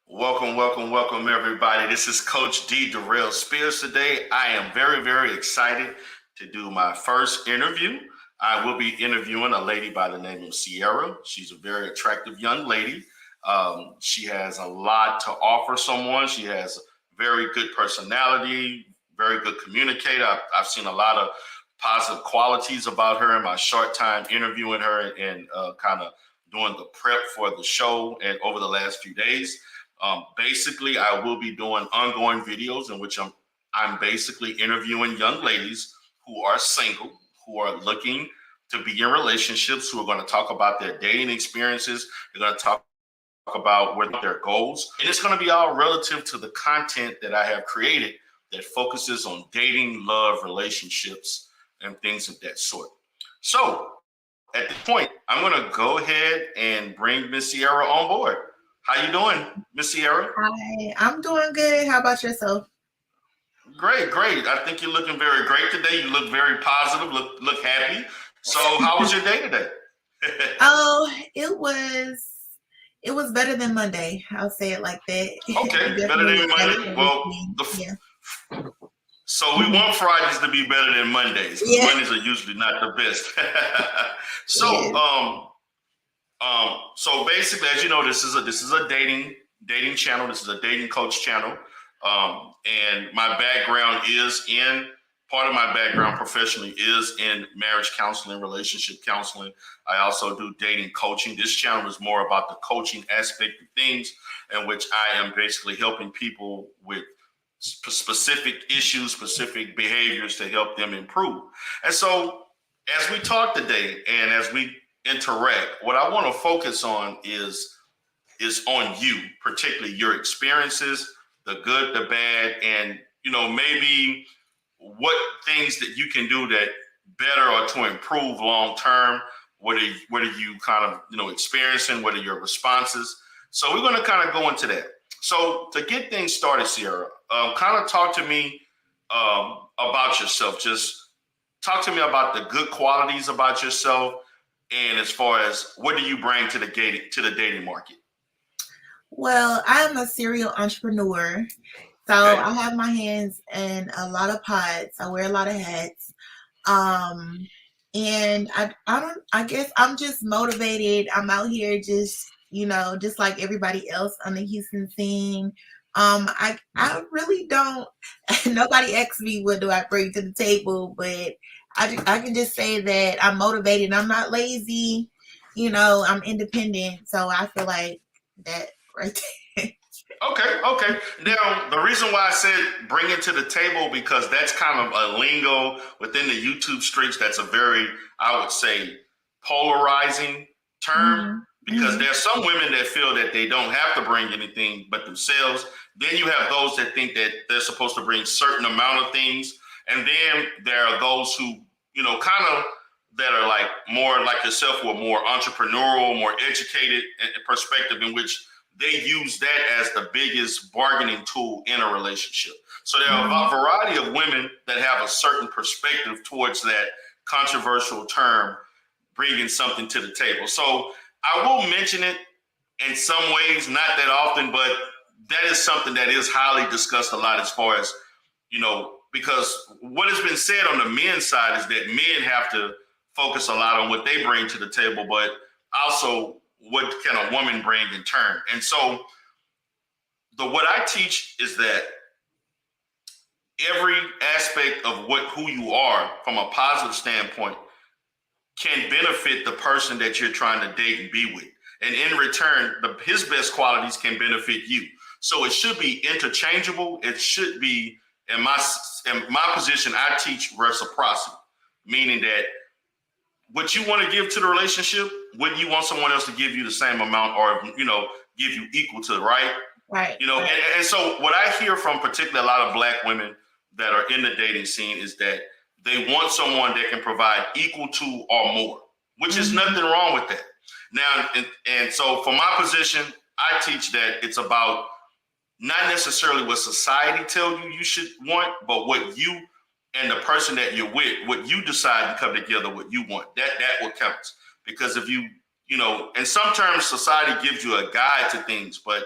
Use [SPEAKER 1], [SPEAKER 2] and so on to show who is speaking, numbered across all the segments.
[SPEAKER 1] Welcome, welcome, welcome, everybody. This is Coach D. Darrell Spears today. I am very, very excited to do my first interview. I will be interviewing a lady by the name of Sierra. She's a very attractive young lady. She has a lot to offer someone. She has very good personality, very good communicator. I've seen a lot of positive qualities about her in my short time interviewing her and kind of doing the prep for the show and over the last few days. Basically, I will be doing ongoing videos in which I'm basically interviewing young ladies who are single, who are looking to be in relationships, who are going to talk about their dating experiences. They're going to talk about what their goals, and it's going to be all relative to the content that I have created that focuses on dating, love, relationships, and things of that sort. So, at this point, I'm going to go ahead and bring Miss Sierra on board. How you doing, Miss Sierra?
[SPEAKER 2] Hi, I'm doing good. How about yourself?
[SPEAKER 1] Great, great. I think you're looking very great today. You look very positive. Look happy. So, how was your day today?
[SPEAKER 2] Oh, it was better than Monday. I'll say it like that. It
[SPEAKER 1] Okay, better
[SPEAKER 2] definitely
[SPEAKER 1] than
[SPEAKER 2] was better
[SPEAKER 1] Monday.
[SPEAKER 2] than
[SPEAKER 1] Well,
[SPEAKER 2] weekend. Yeah.
[SPEAKER 1] so we
[SPEAKER 2] Mhm.
[SPEAKER 1] want Fridays to be better than Mondays because
[SPEAKER 2] Yeah.
[SPEAKER 1] Mondays are usually not the best. so,
[SPEAKER 2] Yes.
[SPEAKER 1] so basically, as you know, this is a dating channel. This is a dating coach channel, and my background is in part of my background professionally is in marriage counseling, relationship counseling. I also do dating coaching. This channel is more about the coaching aspect of things, in which I am basically helping people with specific issues, specific behaviors to help them improve. And so, as we talk today and as we interact, what I want to focus on is on you, particularly your experiences, the good, the bad, and maybe what things that you can do that better or to improve long term. What are you kind of experiencing? What are your responses? So we're going to kind of go into that. So to get things started, Sierra, kind of talk to me about yourself. Just talk to me about the good qualities about yourself, and as far as what do you bring to the dating market.
[SPEAKER 2] Well, I'm a serial entrepreneur. So
[SPEAKER 1] Okay.
[SPEAKER 2] I have my hands in a lot of pots. I wear a lot of hats. Um, and I don't, I guess I'm just motivated. I'm out here just like everybody else on the Houston scene. I really don't, nobody asks me what do I bring to the table, but I can just say that I'm motivated. I'm not lazy. I'm independent. So I feel like that right there.
[SPEAKER 1] Okay, okay. Now, the reason why I said bring it to the table because that's kind of a lingo within the YouTube streets. That's a very, I would say, polarizing term
[SPEAKER 2] Hmm.
[SPEAKER 1] because
[SPEAKER 2] Hmm.
[SPEAKER 1] there's some women that feel that they don't have to bring anything but themselves. Then you have those that think that they're supposed to bring certain amount of things, and then there are those who, kind of that are like more like yourself, who are more entrepreneurial, more educated perspective in which they use that as the biggest bargaining tool in a relationship. So there are a
[SPEAKER 2] Hmm.
[SPEAKER 1] variety of women that have a certain perspective towards that controversial term, bringing something to the table. So I will mention it in some ways, not that often, but that is something that is highly discussed a lot as far as, because what has been said on the men's side is that men have to focus a lot on what they bring to the table, but also what can a woman bring in turn. And so the what I teach is that every aspect of who you are from a positive standpoint can benefit the person that you're trying to date and be with. And in return, his best qualities can benefit you. So it should be interchangeable. It should be in my position. I teach reciprocity, meaning that what you want to give to the relationship, wouldn't you want someone else to give you the same amount or give you equal to, right?
[SPEAKER 2] Right,
[SPEAKER 1] And,
[SPEAKER 2] right.
[SPEAKER 1] and so what I hear from particularly a lot of black women that are in the dating scene is that they want someone that can provide equal to or more, which is
[SPEAKER 2] Hmm.
[SPEAKER 1] nothing wrong with that. Now, and so for my position, I teach that it's about not necessarily what society tell you should want, but what you and the person that you're with, what you decide to come together, what you want. That what counts. Because if you, and sometimes society gives you a guide to things, but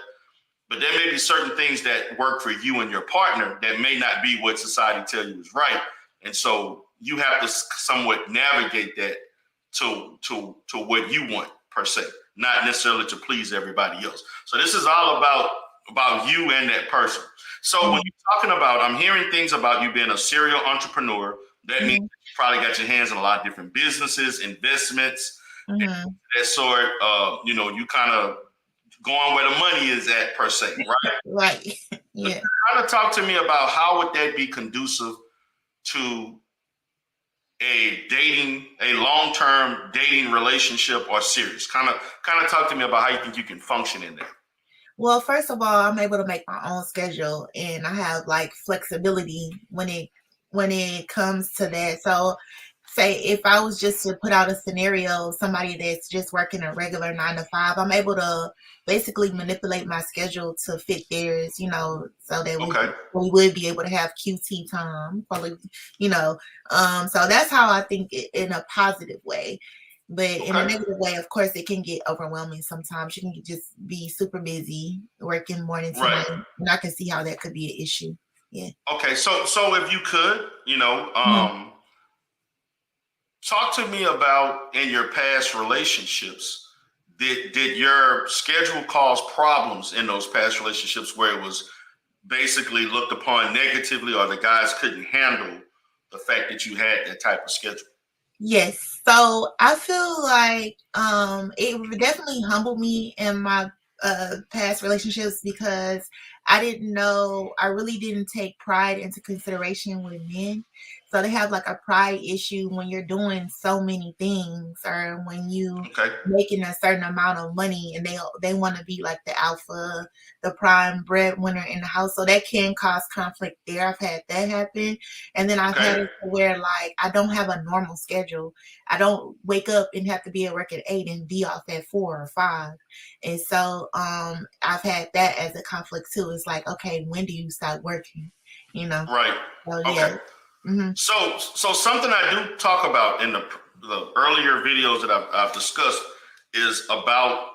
[SPEAKER 1] but there may be certain things that work for you and your partner that may not be what society tells you is right. And so you have to somewhat navigate that to what you want per se, not necessarily to please everybody else. So this is all about you and that person. So when you're talking about, I'm hearing things about you being a serial entrepreneur. That means you probably got your hands in a lot of different businesses, investments, that sort. You kind of going where the money is at per se, right?
[SPEAKER 2] Right. Yeah.
[SPEAKER 1] So kind of talk to me about how would that be conducive to a long-term dating relationship or series. Kind of talk to me about how you think you can function in there.
[SPEAKER 2] Well, first of all, I'm able to make my own schedule and I have like flexibility when it comes to that. So say if I was just to put out a scenario, somebody that's just working a regular 9 to 5, I'm able to basically manipulate my schedule to fit theirs, so that we would be able to have QT time, so that's how I think it in a positive way. But in a negative way, of course, it can get overwhelming sometimes. You can just be super busy working morning to night, and I can see how that could be an issue. Yeah.
[SPEAKER 1] Okay, so if you could, talk to me about in your past relationships, did your schedule cause problems in those past relationships where it was basically looked upon negatively or the guys couldn't handle the fact that you had that type of schedule?
[SPEAKER 2] Yes. So I feel like it definitely humbled me in my past relationships because I really didn't take pride into consideration with men. So they have like a pride issue when you're doing so many things or when you making a certain amount of money and they want to be like the alpha, the prime breadwinner in the house. So that can cause conflict there. I've had that happen. And then I've had it where like I don't have a normal schedule. I don't wake up and have to be at work at 8 and be off at 4 or 5. And so I've had that as a conflict too. It's like, okay, when do you start working?
[SPEAKER 1] Right.
[SPEAKER 2] So,
[SPEAKER 1] okay.
[SPEAKER 2] Yeah.
[SPEAKER 1] So something I do talk about in the earlier videos that I've discussed is about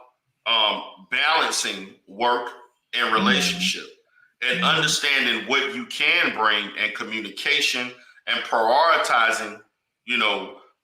[SPEAKER 1] balancing work and relationship and understanding what you can bring and communication and prioritizing,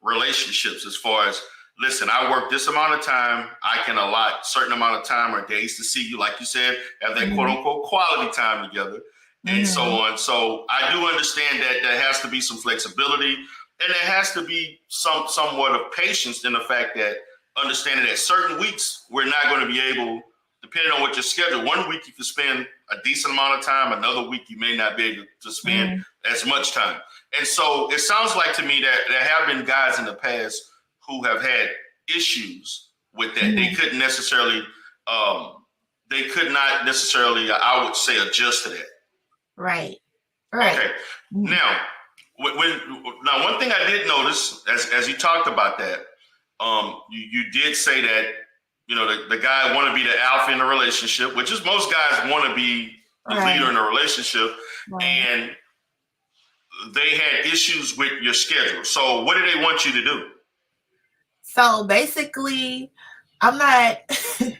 [SPEAKER 1] relationships as far as, listen, I work this amount of time. I can allot certain amount of time or days to see you, like you said, have that quote unquote quality time together. And so on. So I do understand that there has to be some flexibility and there has to be somewhat of patience in the fact that understanding that certain weeks we're not going to be able, depending on what your schedule, one week you can spend a decent amount of time, another week you may not be able to spend as much time. And so it sounds like to me that there have been guys in the past who have had issues with that. They couldn't necessarily, I would say, adjust to that.
[SPEAKER 2] Right.
[SPEAKER 1] Okay. Now, one thing I did notice as you talked about that, you did say that the guy want to be the alpha in a relationship, which is most guys want to be the leader in a relationship, and they had issues with your schedule. So, what did they want you to do?
[SPEAKER 2] So basically, I'm not, so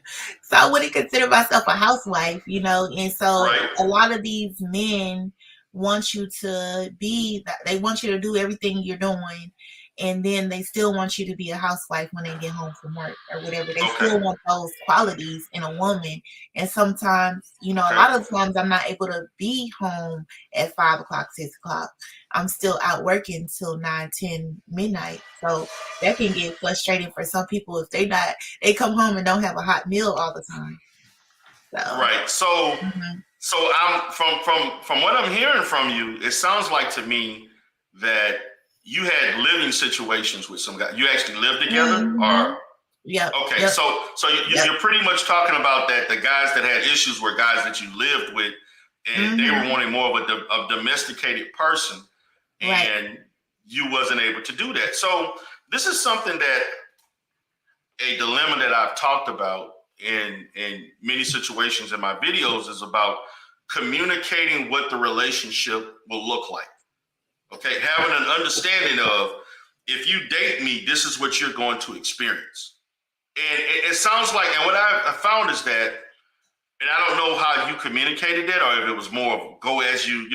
[SPEAKER 2] I wouldn't consider myself a housewife, and so a lot of these men want you to they want you to do everything you're doing, and then they still want you to be a housewife when they get home from work or whatever. They still want those qualities in a woman. And sometimes, a lot of times I'm not able to be home at 5 o'clock, 6 o'clock. I'm still out working till 9, 10, midnight. So that can get frustrating for some people if they come home and don't have a hot meal all the time. So.
[SPEAKER 1] Right. So, so I'm from what I'm hearing from you, it sounds like to me that you had living situations with some guy. You actually lived together, or Okay. So you're pretty much talking about that. The guys that had issues were guys that you lived with, and they were wanting more of a domesticated person, and you wasn't able to do that. So this is something that a dilemma that I've talked about in many situations in my videos is about communicating what the relationship will look like. Okay, having an understanding of, if you date me, this is what you're going to experience. And it sounds like, and what I found is that and I don't know how you communicated that, or if it was more of go as you,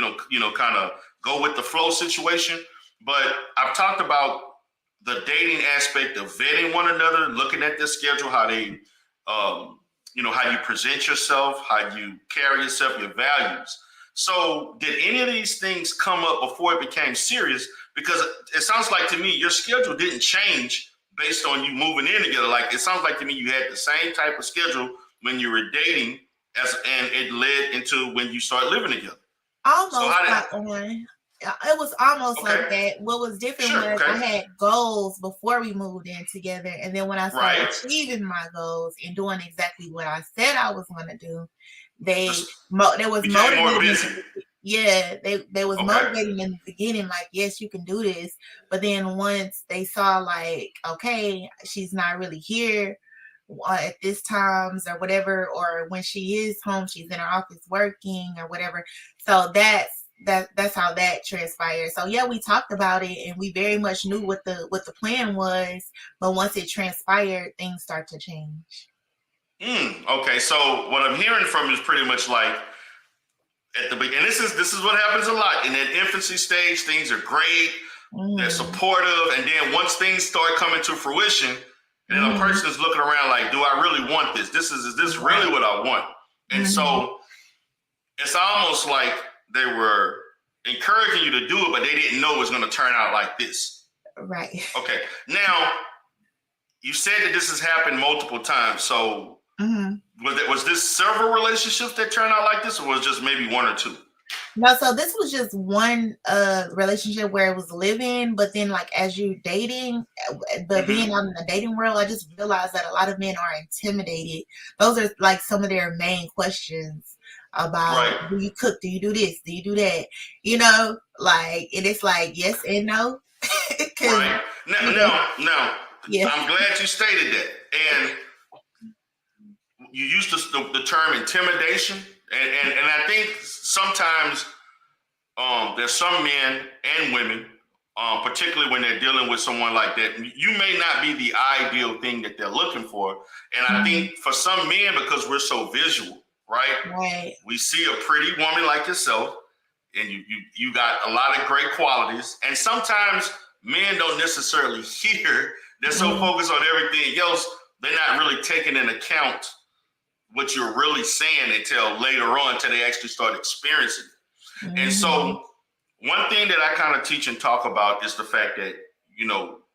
[SPEAKER 1] kind of go with the flow situation. But I've talked about the dating aspect of vetting one another, looking at their schedule, how they, how you present yourself, how you carry yourself, your values. So did any of these things come up before it became serious? Because it sounds like to me your schedule didn't change based on you moving in together. Like it sounds like to me you had the same type of schedule when you were dating, and it led into when you start living together.
[SPEAKER 2] Almost like on. It was almost like that. What was different was I had goals before we moved in together, and then when I started achieving my goals and doing exactly what I said I was going to do, they was motivating. Yeah, they was motivating in the beginning, like, yes, you can do this. But then once they saw, like, okay, she's not really here at this times or whatever, or when she is home, she's in her office working or whatever. So that's how that transpired. So yeah, we talked about it and we very much knew what the plan was, but once it transpired, things start to change.
[SPEAKER 1] Okay, so what I'm hearing from you is pretty much like at the beginning. This is what happens a lot in that infancy stage. Things are great, they're supportive, and then once things start coming to fruition, and then a person is looking around like, do I really want this? Is this really what I want? And so it's almost like they were encouraging you to do it, but they didn't know it was going to turn out like this.
[SPEAKER 2] Right.
[SPEAKER 1] Okay. Now, you said that this has happened multiple times. So was this several relationships that turned out like this, or was it just maybe one or two?
[SPEAKER 2] No, so this was just one relationship where it was living, but then like as you dating, being out in the dating world, I just realized that a lot of men are intimidated. Those are like some of their main questions about do you cook, do you do this, do you do that? Like, and it's like yes and no.
[SPEAKER 1] Right. Now, yeah. I'm glad you stated that. And you used the term intimidation. And I think sometimes there's some men and women, particularly when they're dealing with someone like that, you may not be the ideal thing that they're looking for. And I think for some men, because we're so visual, right? We see a pretty woman like yourself, and you got a lot of great qualities. And sometimes men don't necessarily hear. They're so focused on everything else, they're not really taking into account what you're really saying until later on, until they actually start experiencing it. And so one thing that I kind of teach and talk about is the fact that,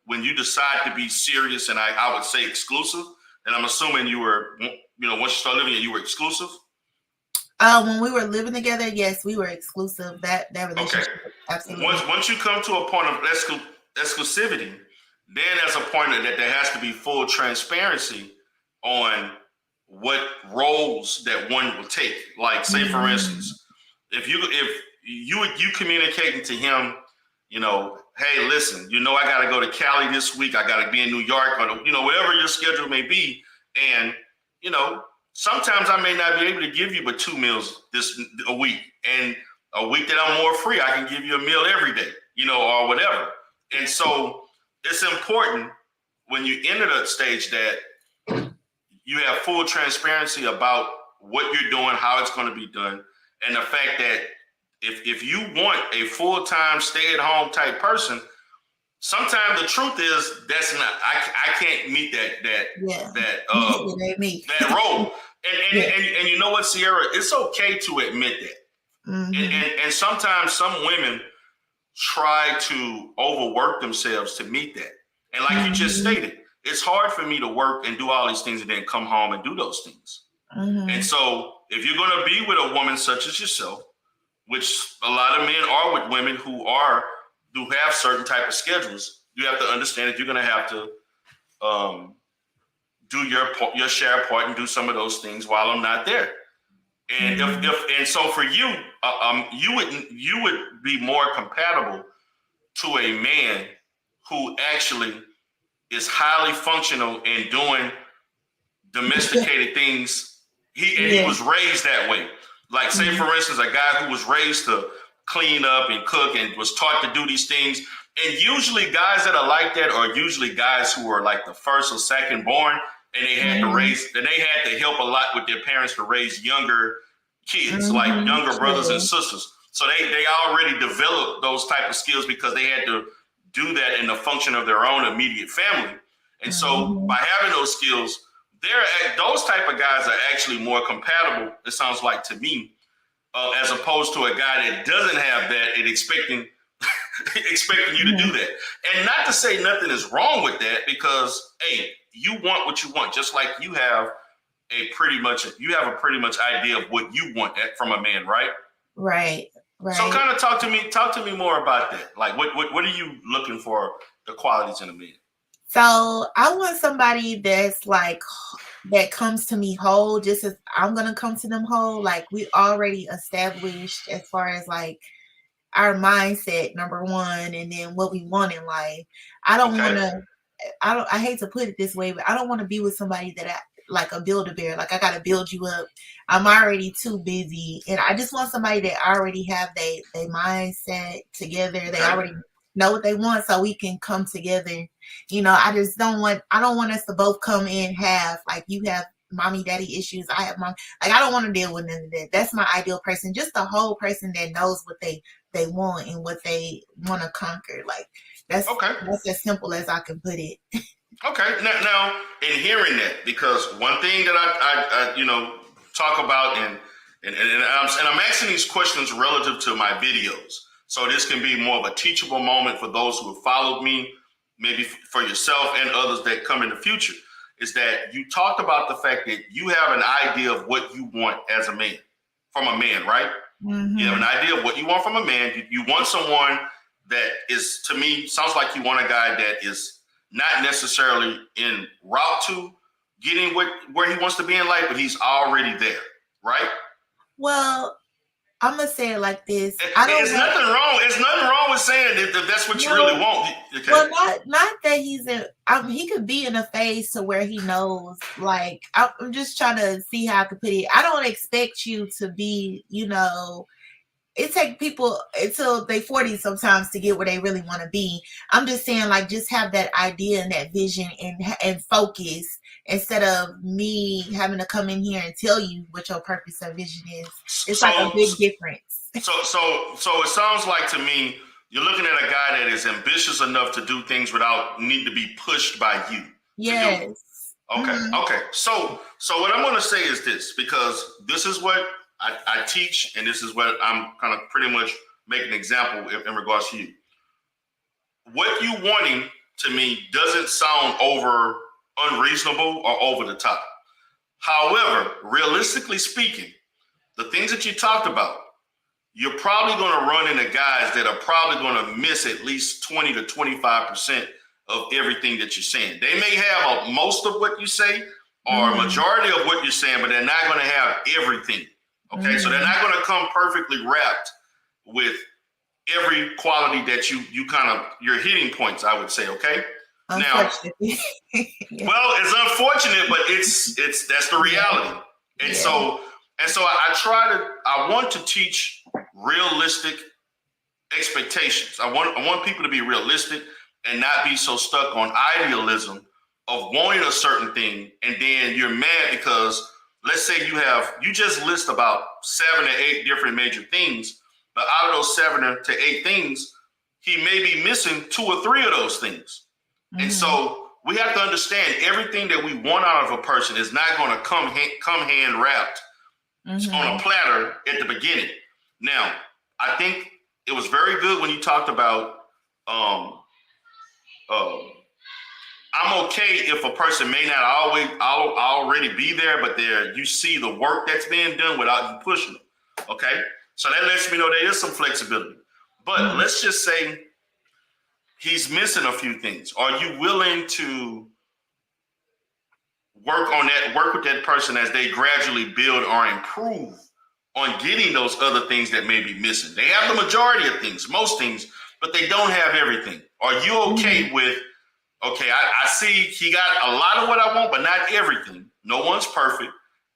[SPEAKER 1] when you decide to be serious, and I would say exclusive, and I'm assuming you were, once you start living here, you were exclusive?
[SPEAKER 2] When we were living together, yes, we were exclusive. That relationship, absolutely.
[SPEAKER 1] Once you come to a point of exclusivity, then there's a point that there has to be full transparency on what roles that one will take. Like, say for instance, if you communicating to him, hey, listen, I got to go to Cali this week. I got to be in New York, or whatever your schedule may be, and sometimes I may not be able to give you but 2 meals a week, and a week that I'm more free, I can give you a meal every day, or whatever. And so it's important when you enter that stage that you have full transparency about what you're doing, how it's going to be done, and the fact that if you want a full-time stay-at-home type person, sometimes the truth is that's not. I can't meet that role. And you know what, Sierra? It's okay to admit that. And sometimes some women try to overwork themselves to meet that. And like you just stated, it's hard for me to work and do all these things and then come home and do those things. And so if you're going to be with a woman such as yourself, which a lot of men are with women who have certain type of schedules, you have to understand that you're going to have to do your share part and do some of those things while I'm not there. And and so for you, you would be more compatible to a man who actually is highly functional in doing domesticated things. He was raised that way. Like, say, for instance, a guy who was raised to clean up and cook and was taught to do these things. And usually guys that are like that are usually guys who are like the first or second born. and they had to help a lot with their parents to raise younger kids, like younger brothers and sisters. So they already developed those type of skills because they had to do that in the function of their own immediate family. And so by having those skills, those type of guys are actually more compatible, it sounds like to me, as opposed to a guy that doesn't have that and expecting you to do that. And not to say nothing is wrong with that, because hey, you want what you want, just like you have a pretty much idea of what you want from a man, right?
[SPEAKER 2] Right.
[SPEAKER 1] So kind of talk to me more about that. Like what are you looking for, the qualities in a man?
[SPEAKER 2] So I want somebody that's like, that comes to me whole, just as I'm gonna come to them whole. Like we already established as far as like our mindset, number one, and then what we want in life. I don't want to. I hate to put it this way, but I don't want to be with somebody that like a Build-A-Bear. Like I got to build you up. I'm already too busy, and I just want somebody that already have they mindset together. They already know what they want, so we can come together. You know, I don't want us to both come in half. Like you have mommy daddy issues, I have mom. Like I don't want to deal with none of that. That's my ideal person. Just a whole person that knows what they want and what they want to conquer. Like that's as simple as I can put it.
[SPEAKER 1] Okay. Now, in hearing that, because one thing that I talk about, and I'm asking these questions relative to my videos, so this can be more of a teachable moment for those who have followed me, maybe for yourself and others that come in the future, is that you talked about the fact that you have an idea of what you want as a man, from a man, right? Mm-hmm. You have an idea of what you want from a man. You want someone that is, to me, sounds like you want a guy that is not necessarily en route to getting where he wants to be in life, but he's already there, right?
[SPEAKER 2] Well, I'm gonna say it like this.
[SPEAKER 1] There's nothing wrong with saying that that's what you really want. Okay?
[SPEAKER 2] Well, not that he could be in a phase to where he knows. Like I'm just trying to see how I could put it. I don't expect you to be, it takes people until they 40 sometimes to get where they really want to be. I'm just saying, like, just have that idea and that vision and focus, instead of me having to come in here and tell you what your purpose or vision is. It's like a big difference.
[SPEAKER 1] So it sounds like to me, you're looking at a guy that is ambitious enough to do things without need to be pushed by you.
[SPEAKER 2] Yes.
[SPEAKER 1] Okay. Mm-hmm. Okay. So what I'm going to say is this, because this is what I teach, and this is what I'm kind of pretty much making an example in regards to you. What you wanting to me doesn't sound unreasonable or over the top. However, realistically speaking, the things that you talked about, you're probably going to run into guys that are probably going to miss at least 20 to 25% of everything that you're saying. They may have most of what you say or a majority of what you're saying, but they're not going to have everything. Okay, so they're not going to come perfectly wrapped with every quality that you kind of your hitting points, I would say. Okay, now, well, it's unfortunate, but it's that's the reality. And so I want to teach realistic expectations. I want people to be realistic and not be so stuck on idealism of wanting a certain thing, and then you're mad because, let's say you just list about 7 to 8 different major things, but out of those 7 to 8 things, he may be missing 2 or 3 of those things. Mm-hmm. And so we have to understand everything that we want out of a person is not going to come hand wrapped on a platter at the beginning. Now, I think it was very good when you talked about I'm okay if a person may not already be there, but you see the work that's being done without you pushing them. Okay, so that lets me know there is some flexibility. But let's just say he's missing a few things. Are you willing to work with that person as they gradually build or improve on getting those other things that may be missing? They have the majority of things, most things, but they don't have everything. Are you okay with, okay, I see he got a lot of what I want, but not everything. No one's perfect.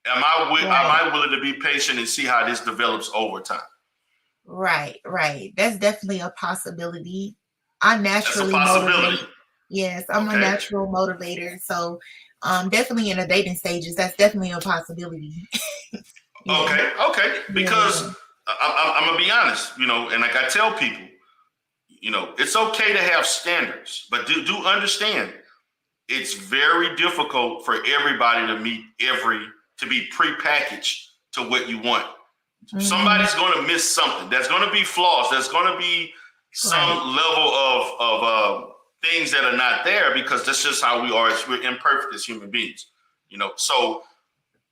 [SPEAKER 1] Am I willing to be patient and see how this develops over time?
[SPEAKER 2] Right. That's definitely a possibility. I naturally Yes, I'm a
[SPEAKER 1] Okay.
[SPEAKER 2] natural motivator. So definitely in the dating stages, that's definitely a possibility. Yeah.
[SPEAKER 1] Okay. Okay.
[SPEAKER 2] Yeah.
[SPEAKER 1] Because I'm gonna be honest, and like I tell people, it's okay to have standards, but do understand it's very difficult for everybody to be prepackaged to what you want.
[SPEAKER 2] Hmm.
[SPEAKER 1] Somebody's going to miss something. There's going to be flaws. There's going to be
[SPEAKER 2] Right.
[SPEAKER 1] some level of things that are not there because that's just how we are. We're imperfect as human beings, So,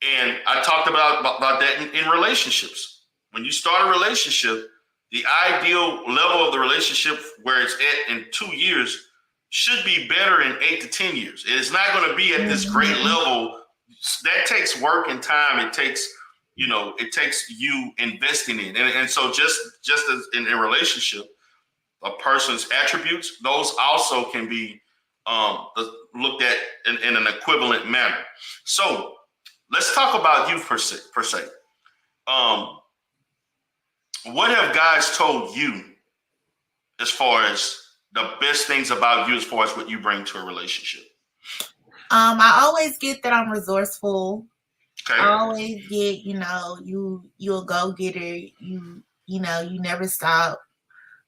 [SPEAKER 1] and I talked about that in relationships. When you start a relationship, the ideal level of the relationship where it's at in 2 years should be better in 8 to 10 years. It is not going to be at this great
[SPEAKER 2] Hmm.
[SPEAKER 1] level. That takes work and time. It takes you investing in, and so just as in a relationship, a person's attributes, those also can be looked at in an equivalent manner. So let's talk about you per se. Um, what have guys told you as far as the best things about you as far as what you bring to a relationship?
[SPEAKER 2] I always get that I'm resourceful. I
[SPEAKER 1] Okay.
[SPEAKER 2] always get, you're a go getter. You never stop.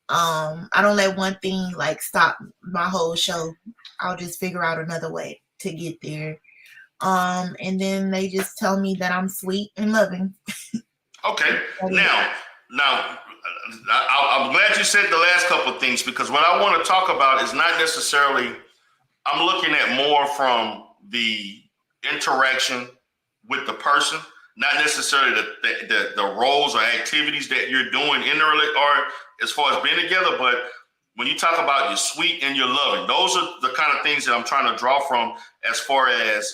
[SPEAKER 2] I don't let one thing like stop my whole show. I'll just figure out another way to get there. And then they just tell me that I'm sweet and loving.
[SPEAKER 1] Okay.
[SPEAKER 2] That is.
[SPEAKER 1] Now, I'm glad you said the last couple of things because what I want to talk about is not necessarily. I'm looking at more from the interaction with the person, not necessarily the roles or activities that you're doing in the or as far as being together. But when you talk about your sweet and your loving, those are the kind of things that I'm trying to draw from as far as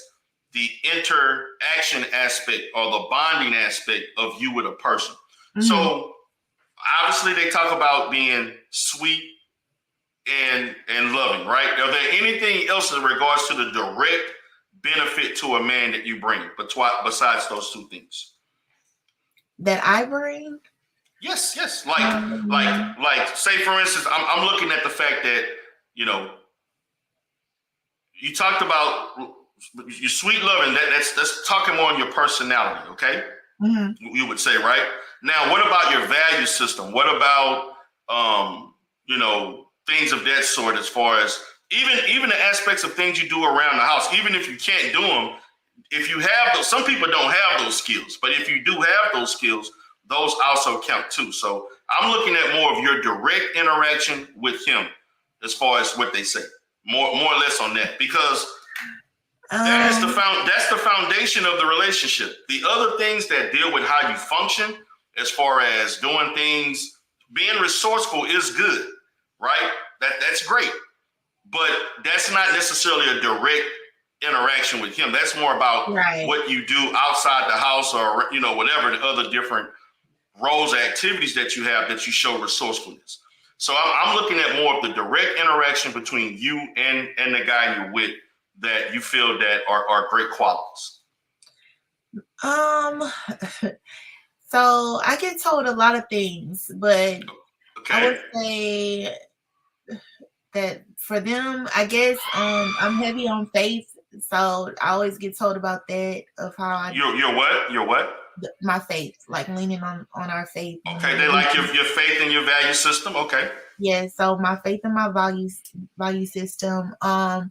[SPEAKER 1] the interaction aspect or the bonding aspect of you with a person.
[SPEAKER 2] Mhm.
[SPEAKER 1] So obviously they talk about being sweet and loving, right? Are there anything else in regards to the direct benefit to a man that you bring, but besides those two things?
[SPEAKER 2] That I bring.
[SPEAKER 1] Yes, yes. Like, like,
[SPEAKER 2] Um,
[SPEAKER 1] like. Say for instance, I'm looking at the fact that you know you talked about your sweet loving. That's talking more on your personality. Okay,
[SPEAKER 2] mhm.
[SPEAKER 1] you would say, right? Now, what about your value system? What about things of that sort? As far as even the aspects of things you do around the house, even if you can't do them, if you have those, some people don't have those skills, but if you do have those skills, those also count too. So I'm looking at more of your direct interaction with him, as far as what they say, more or less on that, because
[SPEAKER 2] Um,
[SPEAKER 1] that's the foundation of the relationship. The other things that deal with how you function, as far as doing things, being resourceful is good, right? That's great, but that's not necessarily a direct interaction with him. That's more about
[SPEAKER 2] right.
[SPEAKER 1] what you do outside the house, or whatever the other different roles or activities that you have that you show resourcefulness. So I'm looking at more of the direct interaction between you and the guy you're with that you feel that are great qualities.
[SPEAKER 2] Um, so I get told a lot of things, but I
[SPEAKER 1] Okay,
[SPEAKER 2] would say that for them, I guess I'm heavy on faith, so I always get told about that of how
[SPEAKER 1] you're what? You're what?
[SPEAKER 2] my faith, like leaning on our faith and
[SPEAKER 1] Okay, they
[SPEAKER 2] what we
[SPEAKER 1] like
[SPEAKER 2] do.
[SPEAKER 1] your faith and your value system. Okay.
[SPEAKER 2] Yeah, so my faith and my value system. I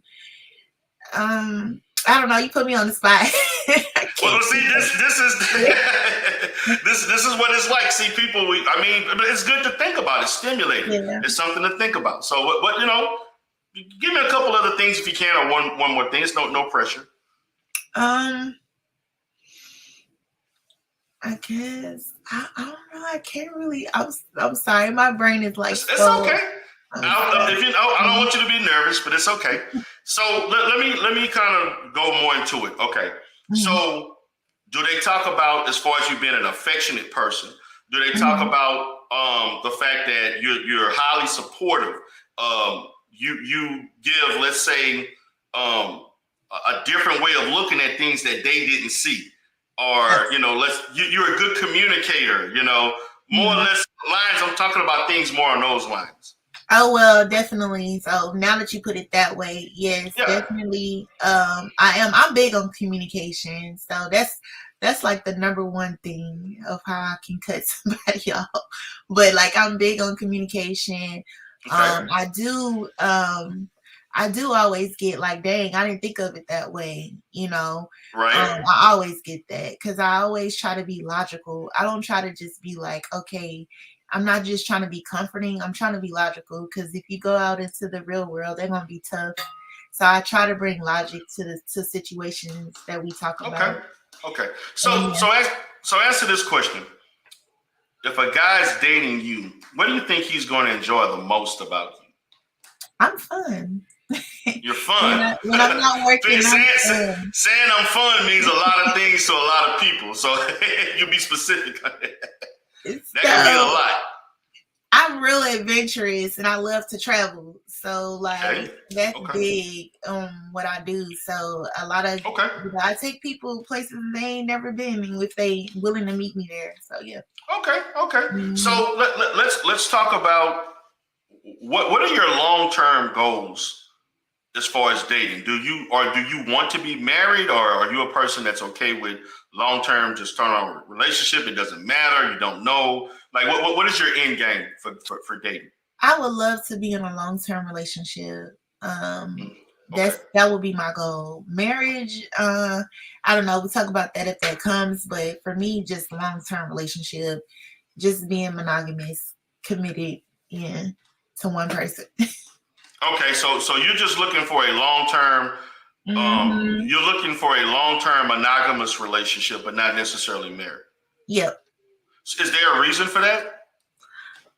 [SPEAKER 2] don't know. You put me on the spot. I
[SPEAKER 1] Well,
[SPEAKER 2] can't
[SPEAKER 1] see,
[SPEAKER 2] think of
[SPEAKER 1] this is
[SPEAKER 2] it.
[SPEAKER 1] this is what it's like. See, people. I mean, it's good to think about. It's stimulating.
[SPEAKER 2] Yeah.
[SPEAKER 1] It's something to think about. So, what give me a couple other things if you can, or one more thing. It's no pressure.
[SPEAKER 2] Um, I guess I don't know. I can't really. I'm sorry. My brain is like
[SPEAKER 1] It's
[SPEAKER 2] so.
[SPEAKER 1] okay. If I don't want you to be nervous, but it's okay. So let me kind of go more into it. Okay.
[SPEAKER 2] Mhm.
[SPEAKER 1] So do they talk about, as far as you being an affectionate person? Do they talk
[SPEAKER 2] Mhm.
[SPEAKER 1] about the fact that you're highly supportive? You give, let's say, a different way of looking at things that they didn't see, or
[SPEAKER 2] Yes.
[SPEAKER 1] you're a good communicator. More or
[SPEAKER 2] Mhm.
[SPEAKER 1] less lines. I'm talking about things more on those lines.
[SPEAKER 2] Oh well, definitely. So now that you put it that way, yes,
[SPEAKER 1] Yeah.
[SPEAKER 2] definitely. I'm big on communication. So that's like the number one thing of how I can cut somebody off. But like I'm big on communication.
[SPEAKER 1] Okay.
[SPEAKER 2] I do always get like, dang, I didn't think of it that way, you know.
[SPEAKER 1] Right.
[SPEAKER 2] I always get that because I always try to be logical. I don't try to just be like, okay, I'm not just trying to be comforting. I'm trying to be logical because if you go out into the real world, they're gonna be tough. So I try to bring logic to situations that we talk
[SPEAKER 1] Okay.
[SPEAKER 2] about.
[SPEAKER 1] Okay.
[SPEAKER 2] And
[SPEAKER 1] So
[SPEAKER 2] yeah,
[SPEAKER 1] answer this question. If a guy's dating you, what do you think he's going to enjoy the most about you?
[SPEAKER 2] I'm fun.
[SPEAKER 1] You're fun.
[SPEAKER 2] When I'm not working, I'm fun.
[SPEAKER 1] Saying I'm fun means a lot of things to a lot of people. So you be specific. That can mean a
[SPEAKER 2] So
[SPEAKER 1] lot.
[SPEAKER 2] I'm real adventurous and I love to travel. So like
[SPEAKER 1] Okay.
[SPEAKER 2] that's
[SPEAKER 1] Okay.
[SPEAKER 2] big what I do. So a lot of
[SPEAKER 1] Okay.
[SPEAKER 2] I take people places they ain't never been if they willing to meet me there. So yeah.
[SPEAKER 1] Okay. Okay.
[SPEAKER 2] Mhm.
[SPEAKER 1] So let's talk about what are your long-term goals as far as dating? Do you want to be married, or are you a person that's okay with long-term, just turn on relationship? It doesn't matter. You don't know. Like what is your end game for dating?
[SPEAKER 2] I would love to be in a long-term relationship. Um,
[SPEAKER 1] Mm, okay.
[SPEAKER 2] that would be my goal. Marriage, I don't know. We'll talk about that if that comes, but for me, just long-term relationship, just being monogamous, committed, yeah, to one person.
[SPEAKER 1] Okay. So you're just looking for a long-term.
[SPEAKER 2] Hmm.
[SPEAKER 1] You're looking for a long-term monogamous relationship, but not necessarily married.
[SPEAKER 2] Yep.
[SPEAKER 1] Is there a reason for that?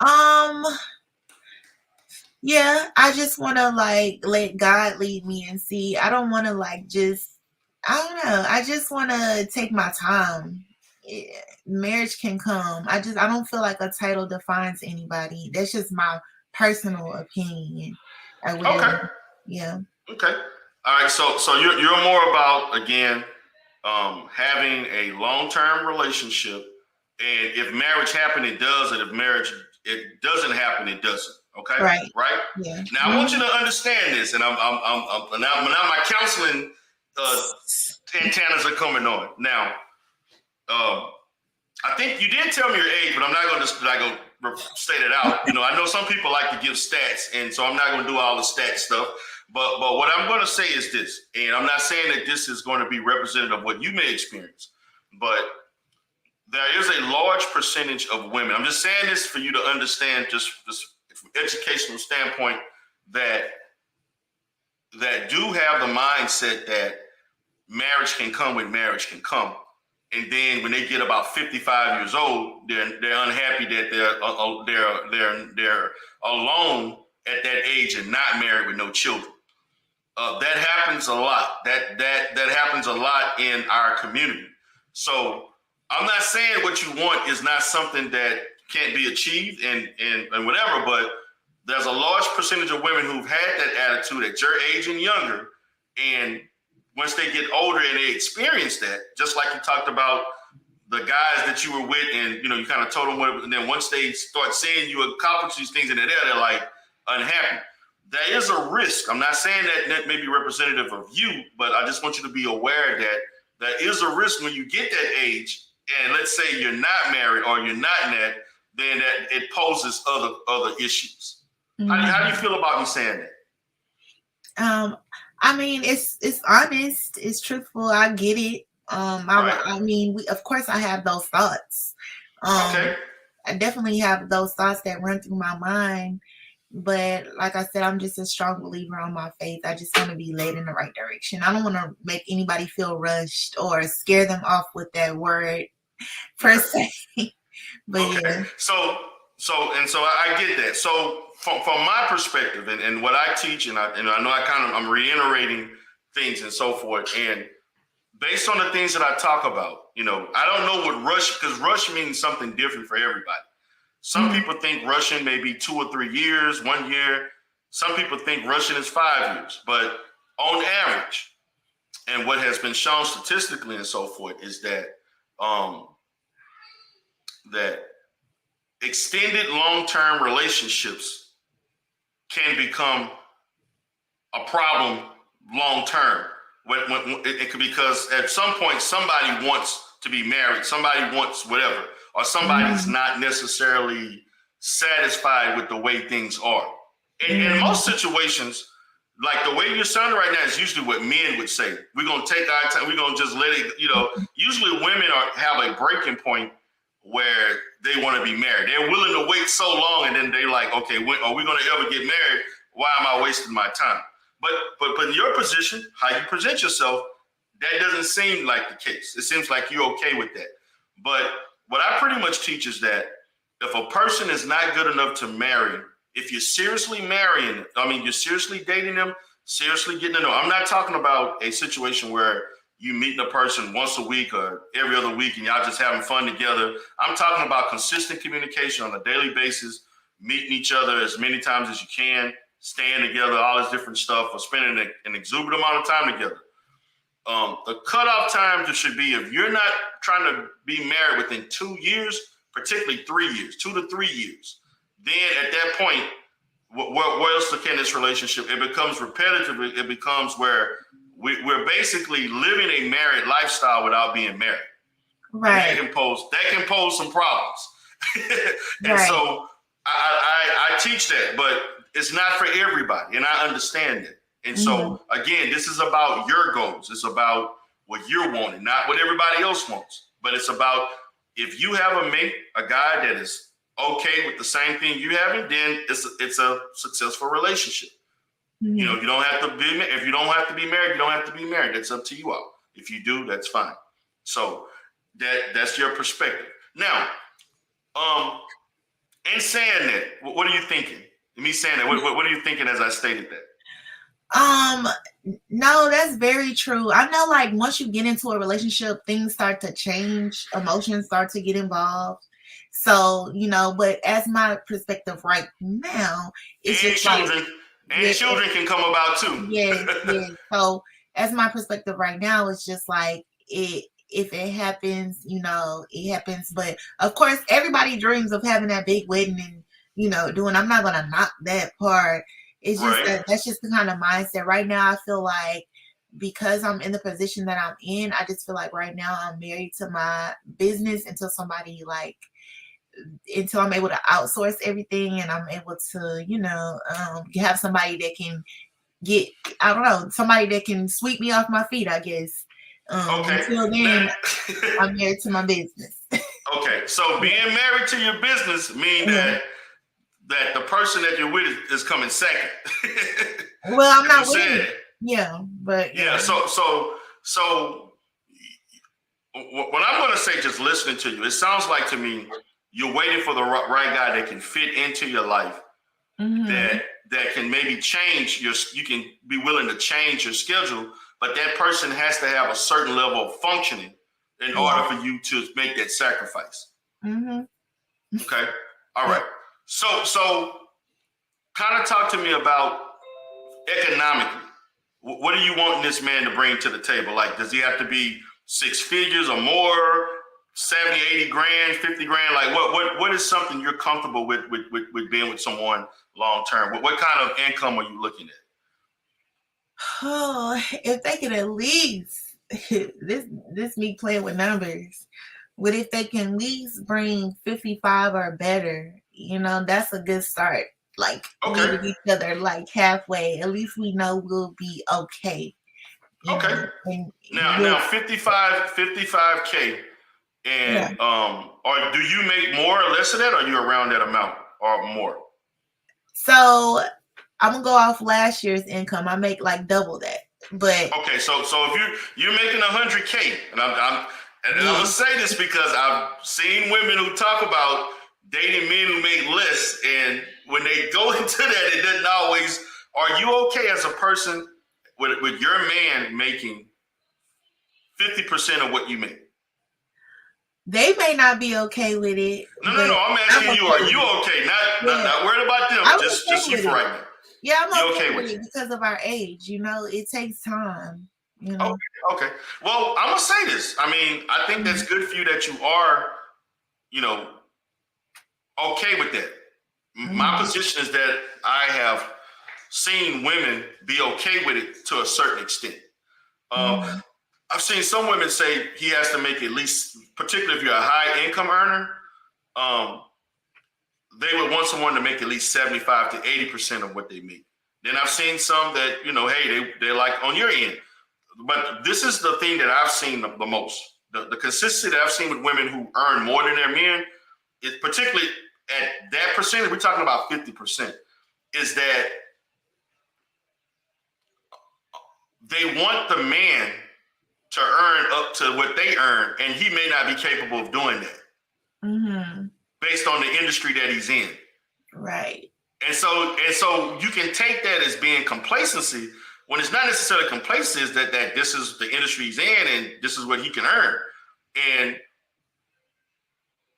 [SPEAKER 2] Um, yeah, I just want to like let God lead me and see. I don't want to like just I don't know. I just want to take my time. Yeah, marriage can come. I don't feel like a title defines anybody. That's just my personal opinion. I would
[SPEAKER 1] Okay.
[SPEAKER 2] yeah.
[SPEAKER 1] Okay. All right. So you're more about, again, having a long term relationship, and if marriage happen, it does, and if marriage it doesn't happen, it doesn't. Okay.
[SPEAKER 2] Right.
[SPEAKER 1] Right.
[SPEAKER 2] Yeah.
[SPEAKER 1] Now I want you to understand this, and now my counseling antennas are coming on. Now, I think you did tell me your age, but I'm not going to state it out. I know some people like to give stats, and so I'm not going to do all the stat stuff. But what I'm going to say is this, and I'm not saying that this is going to be representative of what you may experience, but there is a large percentage of women. I'm just saying this for you to understand, just from educational standpoint, that do have the mindset that marriage can come when marriage can come. And then when they get about 55 years old, they're unhappy that they're alone at that age and not married with no children. That happens a lot. That happens a lot in our community. So I'm not saying what you want is not something that can't be achieved and whatever, but there's a large percentage of women who've had that attitude at your age and younger, and once they get older and they experience that, just like you talked about the guys that you were with, and you kind of told them what, and then once they start seeing you accomplish these things in the they're like unhappy. There is a risk. I'm not saying that may be representative of you, but I just want you to be aware that there is a risk when you get that age, and let's say you're not married or you're not in that, then that it poses other issues. How do you feel about me saying that?
[SPEAKER 2] I mean, it's honest, it's truthful. I get it.
[SPEAKER 1] Right.
[SPEAKER 2] I mean, of course, I have those thoughts.
[SPEAKER 1] Okay.
[SPEAKER 2] I definitely have those thoughts that run through my mind. But like I said, I'm just a strong believer on my faith. I just want to be led in the right direction. I don't want to make anybody feel rushed or scare them off with that word per se. But
[SPEAKER 1] Okay.
[SPEAKER 2] yeah.
[SPEAKER 1] So I get that. So from my perspective and what I teach, and I know I'm reiterating things and so forth, and based on the things that I talk about, I don't know what rush, because rush means something different for everybody. Some people think rushing may be 2 or 3 years, 1 year. Some people think rushing is 5 years. But on average, and what has been shown statistically and so forth, is that that extended long-term relationships can become a problem long term. When it could, because at some point somebody wants to be married, somebody wants whatever, or somebody's not necessarily satisfied with the way things are. In most situations, like the way you're sounding right now is usually what men would say. We're gonna take our time. We're gonna just let it. Usually women have a breaking point where they want to be married. They're willing to wait so long, and then they're like, okay, when are we gonna ever get married? Why am I wasting my time? But in your position, how you present yourself, that doesn't seem like the case. It seems like you're okay with that. But what I pretty much teach is that if a person is not good enough to marry, if you're seriously marrying, you're seriously dating them, seriously getting to know. I'm not talking about a situation where you meet a person once a week or every other week and y'all just having fun together. I'm talking about consistent communication on a daily basis, meeting each other as many times as you can, staying together, all this different stuff, or spending an exuberant amount of time together. The cutoff time should be, if you're not trying to be married within 2 years, particularly 3 years, 2 to 3 years, then at that point, where else can this relationship? It becomes repetitive. It becomes where we're basically living a married lifestyle without being married.
[SPEAKER 2] Right.
[SPEAKER 1] That can pose some problems. And so I teach that, but it's not for everybody, and I understand it. And so again, this is about your goals. It's about what you're wanting, not what everybody else wants. But it's about, if you have a mate, a guy that is okay with the same thing you having, then it's a successful relationship. You don't have to be. If you don't have to be married, you don't have to be married. That's up to you all. If you do, that's fine. So that's your perspective. Now, in saying that, what are you thinking? Me saying that, what are you thinking as I stated that?
[SPEAKER 2] No, that's very true. I know, like, once you get into a relationship, things start to change, emotions start to get involved. So, but as my perspective right now, it's
[SPEAKER 1] and
[SPEAKER 2] just
[SPEAKER 1] children, children can come about too.
[SPEAKER 2] Yes. So, as my perspective right now, it's just like, if it happens, it happens. But of course, everybody dreams of having that big wedding and, I'm not gonna knock that part. It's just that's just the kind of mindset right now. I feel like, because I'm in the position that I'm in, I just feel like right now I'm married to my business until I'm able to outsource everything, and I'm able to, have somebody that can somebody that can sweep me off my feet, I guess. Until then, I'm married to my business.
[SPEAKER 1] Okay, so being married to your business means that the person that you're with is coming second.
[SPEAKER 2] Well, I'm not with it. Yeah, but
[SPEAKER 1] yeah. So what I'm going to say, just listening to you, it sounds like to me you're waiting for the right guy that can fit into your life, that can maybe change you can be willing to change your schedule, but that person has to have a certain level of functioning in order for you to make that sacrifice. Okay. All right. So kind of talk to me about economically. What do you want this man to bring to the table? Like, does he have to be 6 figures or more, 70, 80 grand, 50 grand? Like, what is something you're comfortable with being with someone long term? What kind of income are you looking at?
[SPEAKER 2] Oh, if they could at least, this me playing with numbers, but if they can at least bring 55 or better, that's a good start. Like, meeting each other like halfway. At least we know we'll be okay.
[SPEAKER 1] Okay. Now 55K, and or do you make more or less of that, or are you around that amount or more?
[SPEAKER 2] So I'm gonna go off last year's income. I make like double that. But
[SPEAKER 1] okay, so if you're making 100K, and I'm gonna say this because I've seen women who talk about dating men who make less, and when they go into that, it doesn't always. Are you okay as a person with your man making 50% of what you make?
[SPEAKER 2] They may not be okay with it.
[SPEAKER 1] No. I'm asking you. Are you okay? Not worried about them. Just you for right now.
[SPEAKER 2] Yeah, I'm okay with it because of our age. It takes time.
[SPEAKER 1] Okay. Well, I'm gonna say this. I mean, I think that's good for you that you are, okay with that. My position is that I have seen women be okay with it to a certain extent.
[SPEAKER 2] Mhm.
[SPEAKER 1] I've seen some women say he has to make at least, particularly if you're a high income earner, um, they would want someone to make at least 75 to 80% of what they make. Then I've seen some that, hey, they're like on your end. But this is the thing that I've seen the most. The consistency that I've seen with women who earn more than their men, is particularly at that percentage, we're talking about 50%, is that they want the man to earn up to what they earn, and he may not be capable of doing that
[SPEAKER 2] Mhm.
[SPEAKER 1] based on the industry that he's in.
[SPEAKER 2] Right.
[SPEAKER 1] And so you can take that as being complacency when it's not necessarily complacency, is that this is the industry he's in and this is what he can earn. And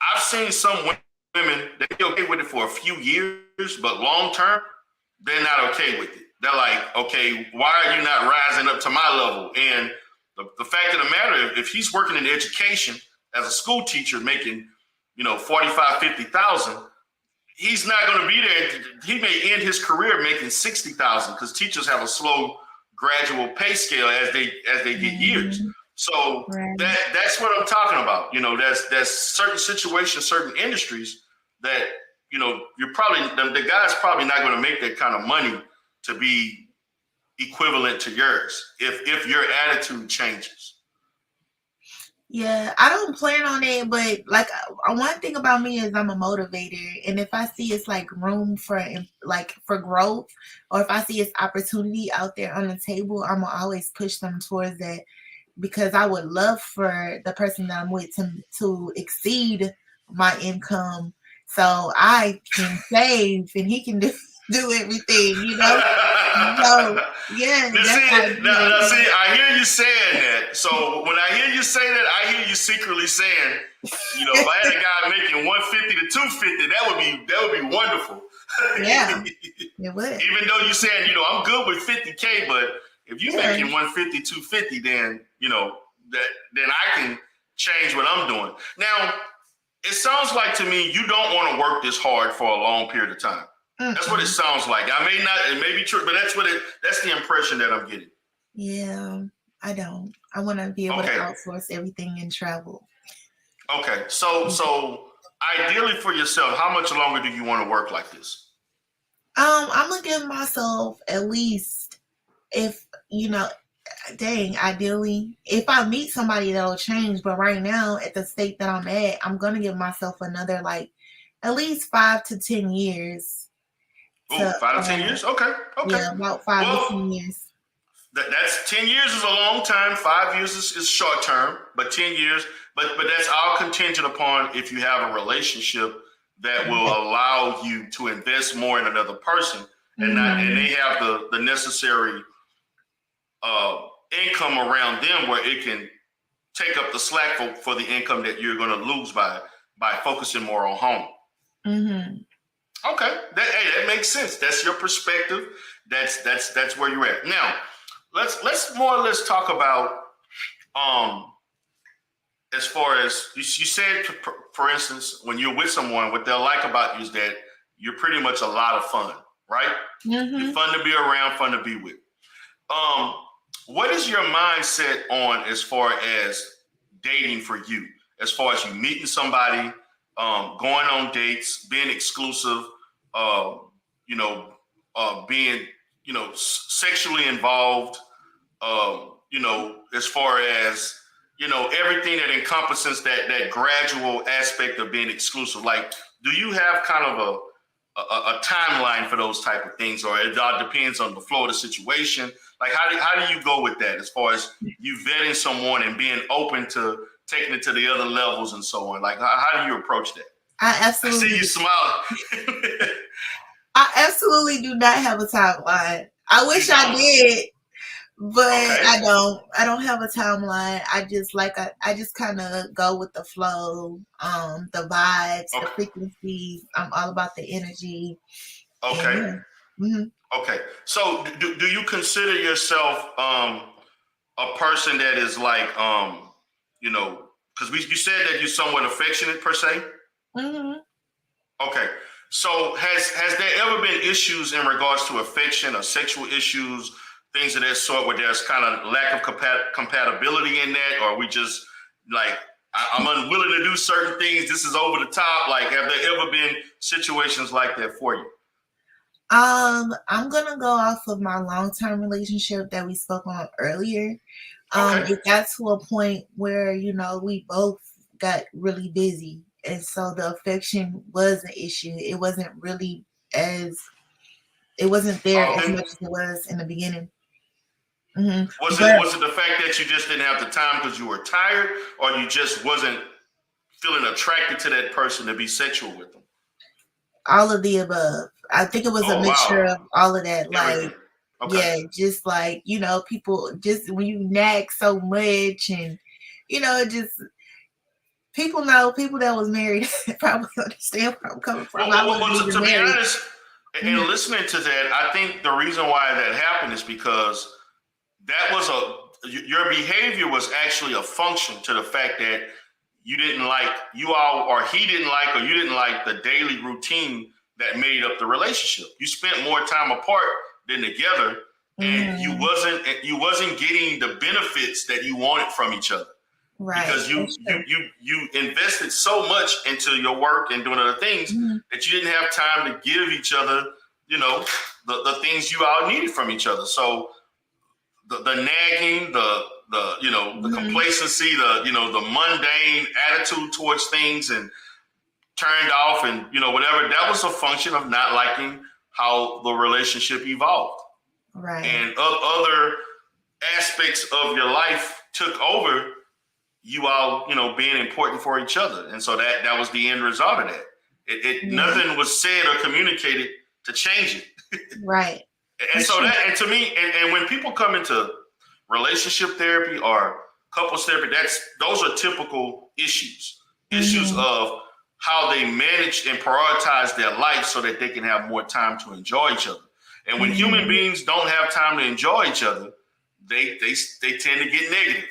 [SPEAKER 1] I've seen some women, they be okay with it for a few years, but long term, they're not okay with it. They're like, okay, why are you not rising up to my level? And the fact of the matter, if he's working in education as a school teacher making, 45, 50,000, he's not going to be there. He may end his career making 60,000 because teachers have a slow, gradual pay scale as they get years. So
[SPEAKER 2] Right.
[SPEAKER 1] that's what I'm talking about. That's certain situations, certain industries that you're probably the guy's probably not going to make that kind of money to be equivalent to yours if your attitude changes.
[SPEAKER 2] Yeah, I don't plan on it, but like one thing about me is I'm a motivator, and if I see it's like room for for growth, or if I see it's opportunity out there on the table, I'm gonna always push them towards that because I would love for the person that I'm with to exceed my income, so I can save and he can do everything. So yeah, that's
[SPEAKER 1] See, I hear you saying that. So when I hear you say that, I hear you secretly saying, if I had a guy making 150 to 250, that would be wonderful.
[SPEAKER 2] Yeah, it would.
[SPEAKER 1] Even though you're saying, I'm good with 50K, but if you're making 150, 250, then then I can change what I'm doing. Now, it sounds like to me you don't want to work this hard for a long period of time. That's what it sounds like. It may be true, but that's the impression that I'm getting.
[SPEAKER 2] Yeah, I don't. I want to be able to outsource everything and travel.
[SPEAKER 1] Okay. So ideally for yourself, how much longer do you want to work like this?
[SPEAKER 2] I'm gonna give myself at least, if ideally, if I meet somebody that'll change, but right now at the state that I'm at, I'm gonna give myself another at least 5 to 10 years.
[SPEAKER 1] 5 to 10 years? Okay.
[SPEAKER 2] Yeah, about 5 to 10 years.
[SPEAKER 1] That's 10 years is a long time. 5 years is short term, but 10 years, but that's all contingent upon if you have a relationship that will allow you to invest more in another person and they have the necessary income around them where it can take up the slack for the income that you're going to lose by focusing more on home.
[SPEAKER 2] Mm-hmm.
[SPEAKER 1] Okay, that makes sense. That's your perspective. That's where you're at. Now, let's more or less talk about as far as you said, for instance, when you're with someone, what they'll like about you is that you're pretty much a lot of fun, right?
[SPEAKER 2] Mm-hmm.
[SPEAKER 1] You're fun to be around, fun to be with. What is your mindset on as far as dating for you? As far as you meeting somebody, going on dates, being exclusive, being sexually involved, as far as everything that encompasses that gradual aspect of being exclusive. Like, do you have kind of a timeline for those type of things, or it all depends on the flow of the situation? Like, how do you go with that as far as you vetting someone and being open to taking it to the other levels and so on? Like, how do you approach that?
[SPEAKER 2] I
[SPEAKER 1] see you smiling.
[SPEAKER 2] I absolutely do not have a timeline. I wish I did, but I don't. I don't have a timeline. I just kind of go with the flow, the vibes, the frequencies. I'm all about the energy.
[SPEAKER 1] Okay. Okay. So do you consider yourself a person that is like because you said that you're somewhat affectionate per se?
[SPEAKER 2] Mm-hmm.
[SPEAKER 1] Okay. So has there ever been issues in regards to affection or sexual issues, things of that sort, where there's kind of lack of compatibility in that, or we just like I'm unwilling to do certain things. This is over the top. Like, have there ever been situations like that for you?
[SPEAKER 2] I'm gonna go off of my long-term relationship that we spoke on earlier.
[SPEAKER 1] Okay.
[SPEAKER 2] It got to a point where, we both got really busy. And so the affection was an issue. As, it wasn't there as
[SPEAKER 1] Often
[SPEAKER 2] much as it was in the beginning. hmm
[SPEAKER 1] was it
[SPEAKER 2] But
[SPEAKER 1] was it the fact that you just didn't have the time because you were tired, or you just wasn't feeling attracted to that person to be sexual with them?
[SPEAKER 2] all of the above. I think it was a
[SPEAKER 1] Oh
[SPEAKER 2] mixture
[SPEAKER 1] wow,
[SPEAKER 2] of all of that. Like,
[SPEAKER 1] everything. Okay.
[SPEAKER 2] yeah, just like, people just when you nag so much and, it just people know people that was married probably understand where I'm coming from. I wasn't
[SPEAKER 1] Well,
[SPEAKER 2] even
[SPEAKER 1] to be
[SPEAKER 2] married.
[SPEAKER 1] honest, and
[SPEAKER 2] Mhm.
[SPEAKER 1] listening to that, I think the reason why that happened is because that was your behavior was actually a function to the fact that you didn't like you all, or he didn't like, or you didn't like the daily routine that made up the relationship. You spent more time apart than together, and you
[SPEAKER 2] Mhm.
[SPEAKER 1] wasn't you wasn't getting the benefits that you wanted from each other
[SPEAKER 2] Right.
[SPEAKER 1] because you
[SPEAKER 2] That's
[SPEAKER 1] you
[SPEAKER 2] true.
[SPEAKER 1] you you invested so much into your work and doing other things
[SPEAKER 2] Mhm.
[SPEAKER 1] that you didn't have time to give each other, you know, the things you all needed from each other. So the nagging, the
[SPEAKER 2] Mhm.
[SPEAKER 1] complacency, the mundane attitude towards things and turned off and whatever, that was a function of not liking how the relationship evolved.
[SPEAKER 2] Right.
[SPEAKER 1] And other aspects of your life took over, you all, being important for each other. And so that was the end result of that. It
[SPEAKER 2] Yeah.
[SPEAKER 1] nothing was said or communicated to change it.
[SPEAKER 2] Right.
[SPEAKER 1] And
[SPEAKER 2] For
[SPEAKER 1] so
[SPEAKER 2] sure.
[SPEAKER 1] and to me, and when people come into relationship therapy or couples therapy, those are typical issues
[SPEAKER 2] Mhm.
[SPEAKER 1] of how they manage and prioritize their life so that they can have more time to enjoy each other. And when human
[SPEAKER 2] Mhm.
[SPEAKER 1] beings don't have time to enjoy each other, they tend to get negative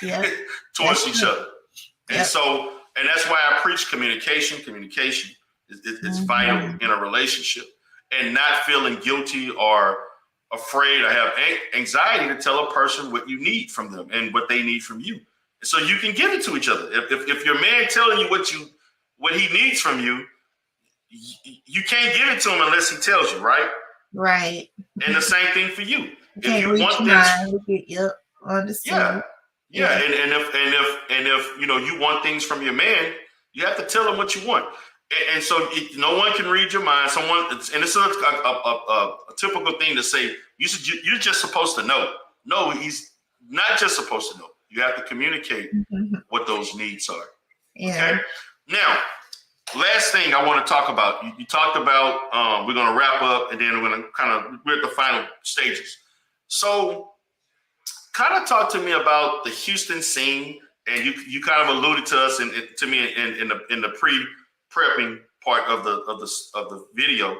[SPEAKER 2] Yep.
[SPEAKER 1] towards
[SPEAKER 2] That's
[SPEAKER 1] each
[SPEAKER 2] true.
[SPEAKER 1] other.
[SPEAKER 2] Yep.
[SPEAKER 1] And that's why I preach communication. Communication is vital
[SPEAKER 2] Mhm.
[SPEAKER 1] in a relationship, and not feeling guilty or afraid or have anxiety to tell a person what you need from them and what they need from you, so you can give it to each other. If your man telling you what he needs from you, you can't give it to him unless he tells you, right?
[SPEAKER 2] Right.
[SPEAKER 1] And the same thing for you.
[SPEAKER 2] You
[SPEAKER 1] If
[SPEAKER 2] can't
[SPEAKER 1] you
[SPEAKER 2] reach
[SPEAKER 1] want
[SPEAKER 2] your
[SPEAKER 1] things,
[SPEAKER 2] mind. Yep.
[SPEAKER 1] yeah,
[SPEAKER 2] Understood.
[SPEAKER 1] yeah,
[SPEAKER 2] Yeah.
[SPEAKER 1] and if you want things from your man, you have to tell him what you want. And so no one can read your mind. And it's a typical thing to say. You're just supposed to know. No, he's not just supposed to know. You have to communicate
[SPEAKER 2] Mhm.
[SPEAKER 1] what those needs are.
[SPEAKER 2] Yeah.
[SPEAKER 1] Okay. Now, last thing I want to talk about. You talked about. We're going to wrap up, and then we're at the final stages. So kind of talk to me about the Houston scene, and you kind of alluded to us to me in the prepping part of the video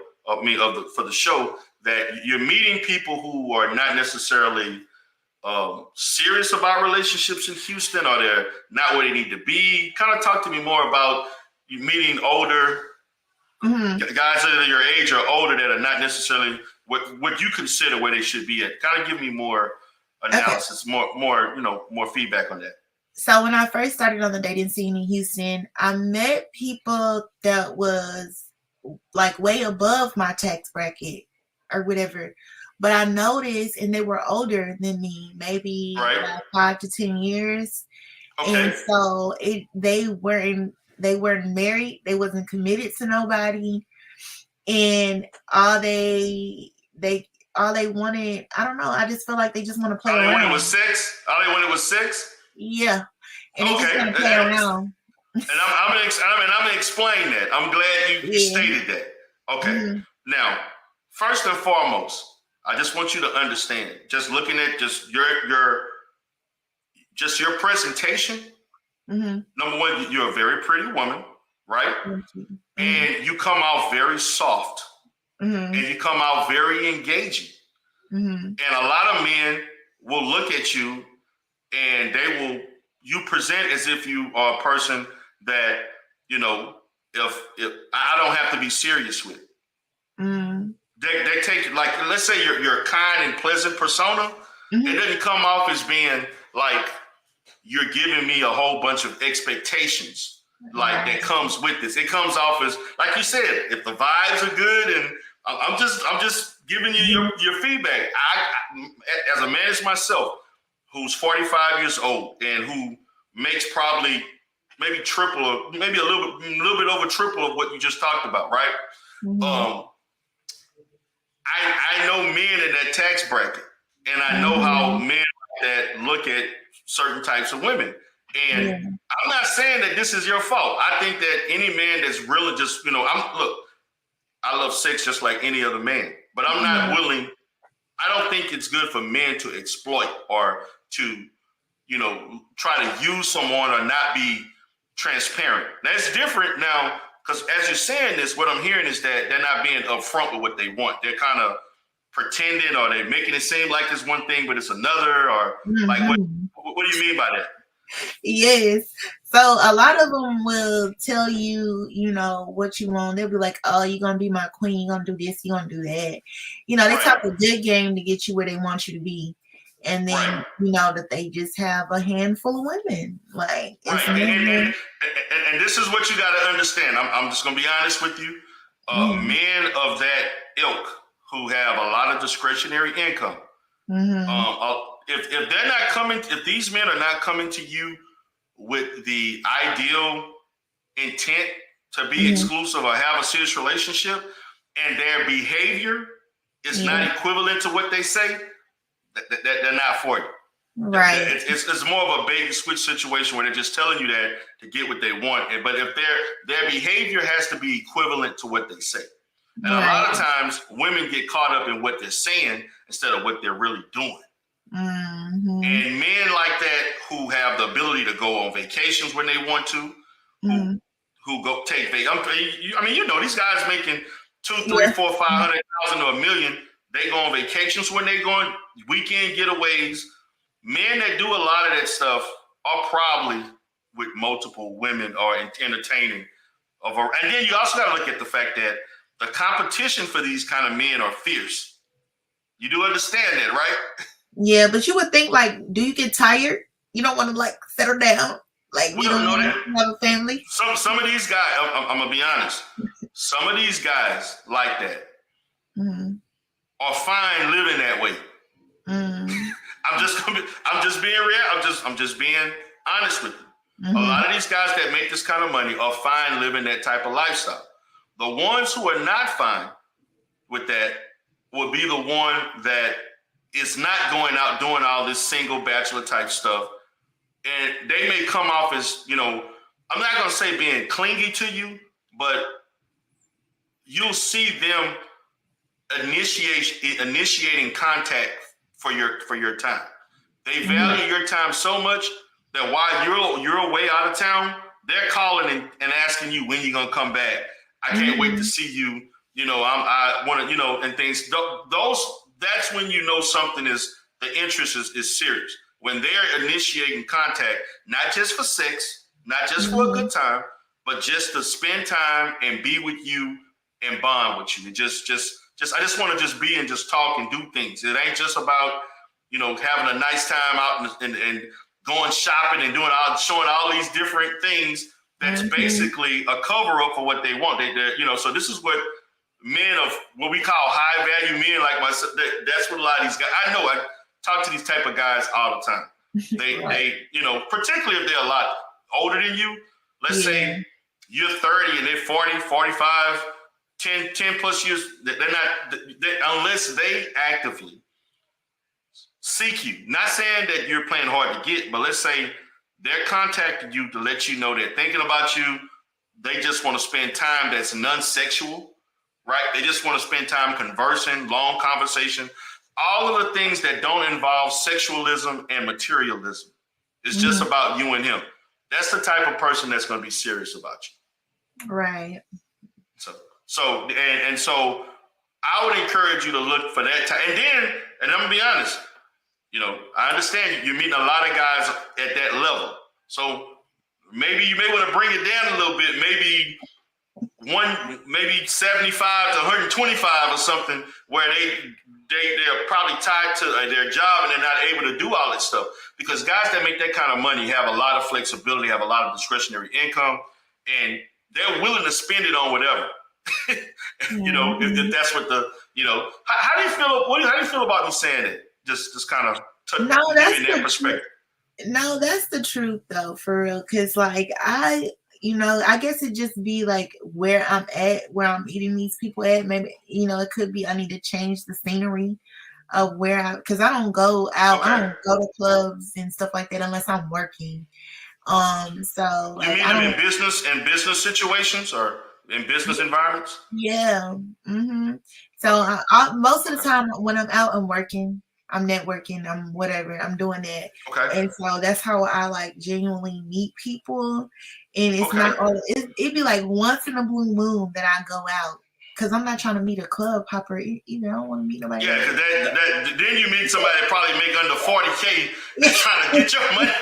[SPEAKER 1] for the show, that you're meeting people who are not necessarily serious about relationships in Houston, or they're not where they need to be. Kind of talk to me more about you meeting older
[SPEAKER 2] Mhm.
[SPEAKER 1] guys that are your age or older that are not necessarily what you consider where they should be at. Kind of give me more
[SPEAKER 2] Okay.
[SPEAKER 1] analysis, more feedback on that.
[SPEAKER 2] So when I first started on the dating scene in Houston, I met people that was like way above my tax bracket or whatever. But I noticed, and they were older than me, maybe
[SPEAKER 1] Right?
[SPEAKER 2] about 5 to 10 years. And
[SPEAKER 1] Okay.
[SPEAKER 2] so they weren't married, they wasn't committed to nobody, and they all they wanted, I don't know, I just feel like they just want to play
[SPEAKER 1] All they wanted was
[SPEAKER 2] around.
[SPEAKER 1] sex. All they wanted was sex.
[SPEAKER 2] Yeah. And they just
[SPEAKER 1] Okay.
[SPEAKER 2] want to play around.
[SPEAKER 1] And I'm gonna explain that. I'm glad you
[SPEAKER 2] Yeah.
[SPEAKER 1] stated that. Okay.
[SPEAKER 2] hmm
[SPEAKER 1] Now, first and foremost, I just want you to understand. Just looking at just your presentation.
[SPEAKER 2] hmm
[SPEAKER 1] Number one, you're a very pretty woman, right?
[SPEAKER 2] Thank you. hmm
[SPEAKER 1] And you come out very soft,
[SPEAKER 2] hmm
[SPEAKER 1] and you come out very engaging.
[SPEAKER 2] hmm
[SPEAKER 1] And a lot of men will look at you, and you present as if you are a person that, you know, if I don't have to be serious with.
[SPEAKER 2] Mm.
[SPEAKER 1] They take it like, let's say you're a kind and pleasant persona.
[SPEAKER 2] Mm-hmm.
[SPEAKER 1] It doesn't come off as being like you're giving me a whole bunch of expectations like that comes with this. It comes off as, like you said, if the vibes are good, and I'm just giving you your feedback. I as a man as myself, who's 45 years old and who makes probably maybe triple or maybe a little bit over triple of what you just talked about, right?
[SPEAKER 2] Mm-hmm.
[SPEAKER 1] I know men in that tax bracket, and I know how men like that look at certain types of women. And I'm not saying that this is your fault. I think that any man that's really just, I love sex just like any other man, but I'm not willing. I don't think it's good for men to exploit or to, try to use someone or not be transparent. That's different now, because as you're saying this, what I'm hearing is that they're not being upfront with what they want. They're kind of pretending, or they're making it seem like it's one thing, but it's another, or like, what do you mean by that?
[SPEAKER 2] Yes. So a lot of them will tell you, what you want. They'll be like, oh, you're going to be my queen. You're going to do this. You're going to do that. They talk a good game to get you where they want you to be. And then, that they just have a handful of women. Like,
[SPEAKER 1] and this is what you got to understand. I'm just going to be honest with you. Men of that ilk who have a lot of discretionary income, if they're not coming, if these men are not coming to you with the ideal intent to be exclusive or have a serious relationship, and their behavior is not equivalent to what they say, they're not for you.
[SPEAKER 2] Right.
[SPEAKER 1] It's more of a bait and switch situation where they're just telling you that to get what they want. But if their behavior has to be equivalent to what they say. And a lot of times women get caught up in what they're saying instead of what they're really doing. And men like that who have the ability to go on vacations when they want to, who go take vacation. These guys making $200,000, $300,000, $400,000, $500,000 to $1 million. They go on vacations when they going weekend getaways. Men that do a lot of that stuff are probably with multiple women or entertaining. And then you also got to look at the fact that the competition for these kind of men are fierce. You do understand that, right?
[SPEAKER 2] Yeah, but you would think, like, do you get tired? You don't want to, like, settle down? Like,
[SPEAKER 1] we
[SPEAKER 2] you don't want to have a family?
[SPEAKER 1] Some of these guys, I'm going to be honest, some of these guys like that are fine living that way. I'm just being real. I'm just being honest with you. A lot of these guys that make this kind of money are fine living that type of lifestyle. The ones who are not fine with that would be the one that is not going out doing all this single bachelor type stuff. And they may come off as, I'm not going to say being clingy to you, but you'll see them initiating contact for your time. They value your time so much that while you're away out of town, they're calling and asking you when you're gonna come back. I can't wait to see you. I want to, and things. That's when you know something the interest is serious. When they're initiating contact, not just for sex, not just for a good time, but just to spend time and be with you and bond with you. And I just want to just be and just talk and do things. It ain't just about, having a nice time out and going shopping and showing all these different things. That's basically a cover up for what they want. So this is what men of what we call high value men like myself. That's what a lot of these guys. I know. I talk to these type of guys all the time. They particularly if they're a lot older than you. Let's say you're 30 and they're 40, 45. 10 plus years, they're not, unless they actively seek you. Not saying that you're playing hard to get, but let's say they're contacting you to let you know they're thinking about you. They just want to spend time that's non-sexual, right? They just want to spend time conversing, long conversation, all of the things that don't involve sexualism and materialism. It's just about you and him. That's the type of person that's going to be serious about you.
[SPEAKER 2] Right.
[SPEAKER 1] So I would encourage you to look for that time. And I'm gonna be honest, I understand you're meeting a lot of guys at that level. So maybe you may want to bring it down a little bit. Maybe one maybe 75 to 125 or something, where they're probably tied to their job and they're not able to do all that stuff. Because guys that make that kind of money have a lot of flexibility, have a lot of discretionary income, and they're willing to spend it on whatever. If that's what how do you feel? How do you feel about me saying it? Just kind of giving that perspective.
[SPEAKER 2] No, that's the truth though, for real. Cause like I guess it just be like where I'm at, where I'm meeting these people at. Maybe, it could be I need to change the scenery of because I don't go out, I don't go to clubs and stuff like that unless I'm working. So
[SPEAKER 1] you mean them in business situations or in business environments?
[SPEAKER 2] Yeah. Mm-hmm. So most of the time when I'm out, I'm working. I'm networking, I'm whatever, I'm doing that.
[SPEAKER 1] Okay.
[SPEAKER 2] And so that's how I like genuinely meet people. And it's not all, it'd be like once in a blue moon that I go out. Cause I'm not trying to meet a club hopper, I don't want to meet nobody.
[SPEAKER 1] Yeah, because then you meet somebody that probably make under 40K trying to get your money.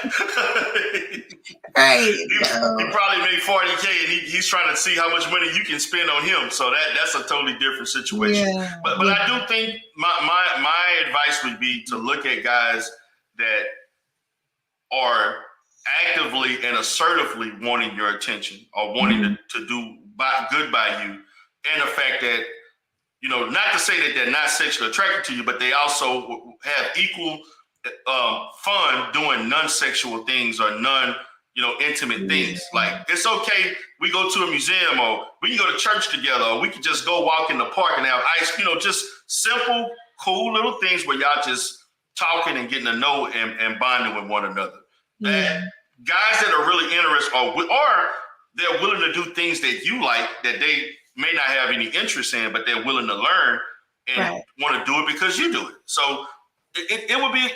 [SPEAKER 2] Right.
[SPEAKER 1] He probably made 40K and he's trying to see how much money you can spend on him. So that's a totally different situation. Yeah. But I do think my advice would be to look at guys that are actively and assertively wanting your attention or wanting to do good by you. And the fact that, not to say that they're not sexually attracted to you, but they also have equal fun doing non-sexual things or intimate things. Like, it's okay, we go to a museum or we can go to church together or we can just go walk in the park and have ice, just simple, cool little things where y'all just talking and getting to know and bonding with one another. That guys that are really interested or they're willing to do things that you like that they may not have any interest in, but they're willing to learn and want to do it because you do it. So it would be,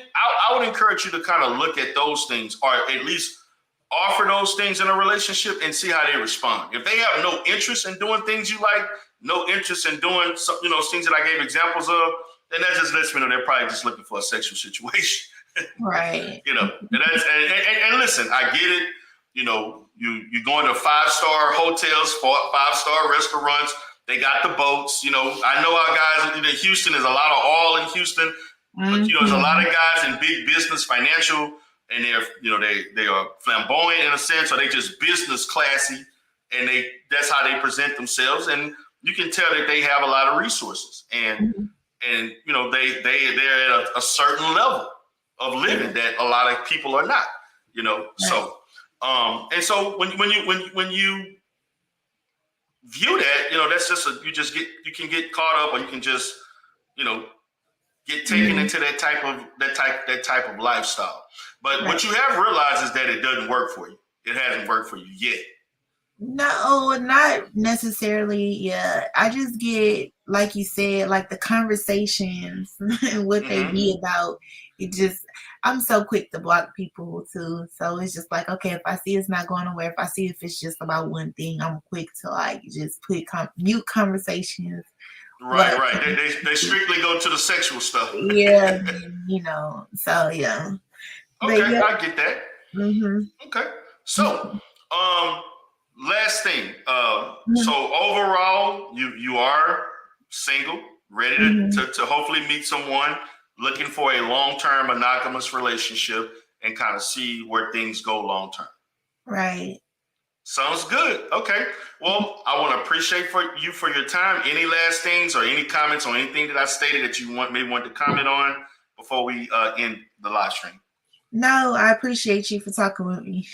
[SPEAKER 1] I would encourage you to kind of look at those things or at least offer those things in a relationship and see how they respond. If they have no interest in doing things you like, no interest in doing things that I gave examples of, then that just lets me know they're probably just looking for a sexual situation.
[SPEAKER 2] Right.
[SPEAKER 1] And listen, I get it. You go into 5-star hotels, 5-star restaurants. They got the boats. I know our guys in Houston. There's a lot of oil in Houston, but there's a lot of guys in big business, financial, and they are flamboyant in a sense, or they just business classy, and that's how they present themselves. And you can tell that they have a lot of resources, and they're at a certain level of living that a lot of people are not. So. And so when you view that, that's just you can get caught up, or you can just, get taken into that type of lifestyle. But what you have realized is that it doesn't work for you. It hasn't worked for you yet.
[SPEAKER 2] No, not necessarily. Yeah, I just get, like you said, like the conversations and what they be about. I'm so quick to block people too. So it's just like, okay, if I see it's not going nowhere, if I see if it's just about one thing, I'm quick to like just put mute conversations.
[SPEAKER 1] Right. They strictly go to the sexual stuff.
[SPEAKER 2] Yeah, so yeah.
[SPEAKER 1] Okay,
[SPEAKER 2] yeah.
[SPEAKER 1] I get that. Okay, so last thing. So overall, you are single, ready to hopefully meet someone, looking for a long-term monogamous relationship and kind of see where things go long-term.
[SPEAKER 2] Right.
[SPEAKER 1] Sounds good. Okay. Well, I want to appreciate you for your time. Any last things or any comments on anything that I stated that you may want to comment on before we end the live stream?
[SPEAKER 2] No, I appreciate you for talking with me.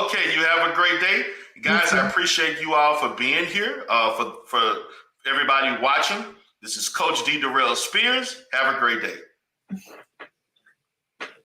[SPEAKER 1] Okay. You have a great day. Guys, I appreciate you all for being here. For everybody watching, this is Coach D. Darrell Spears. Have a great day.